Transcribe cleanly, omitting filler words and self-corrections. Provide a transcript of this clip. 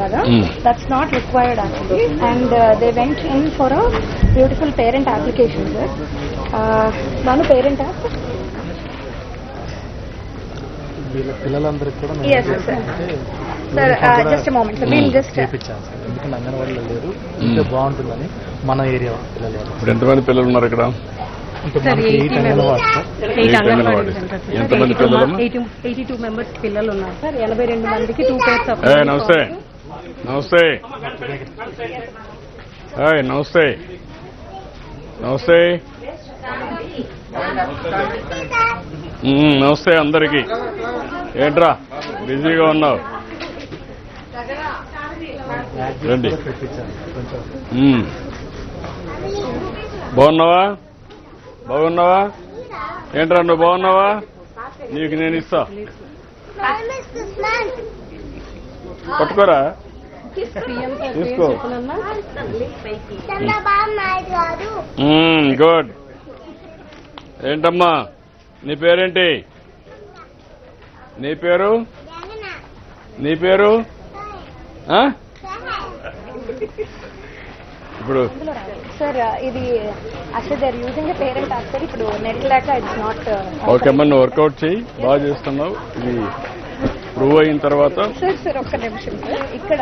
That's not required actually, and they went in for a beautiful parent application, sir. Nanu parent app. Yes, sir. Sir, just a moment. Sir, we'll just. ఎందుకంటే అంగన్వాడీలో లేరు ఇంకా బాగుంటుందని మన area పిల్లలు. ఇప్పుడు ఎంతమంది పిల్లలు ఉన్నారు ఇక్కడ? ఎంతమంది పిల్లలు? 82 మెంబర్స్ పిల్లలు ఉన్నారు సార్. 82 మందికి 2 pairs of. నమస్తే నమస్తే నమస్తే నమస్తే నమస్తే అందరికి. ఏంట్రా బిజీగా ఉన్నావు? రండి. బాగున్నావా? బాగున్నావా? ఏంట్రా నువ్వు బాగున్నావా? నీకు నేను ఇస్తా, పట్టుకోరా, తీసుకో. గుడ్. ఏంటమ్మా నీ పేరేంటి? నీ పేరు? నీ పేరు? ఇప్పుడు సార్ ఇది అసలు they are using parent app sir. ఇప్పుడు నెట్ లేక ఇట్స్ నాట్. ఓకే అమ్మా, నువ్వు వర్కౌట్ చేయి, బాగా చేస్తున్నావు. ఇది ప్రూవ్ అయిన తర్వాత సార్ ఒక్క నిమిషం సార్. ఇక్కడ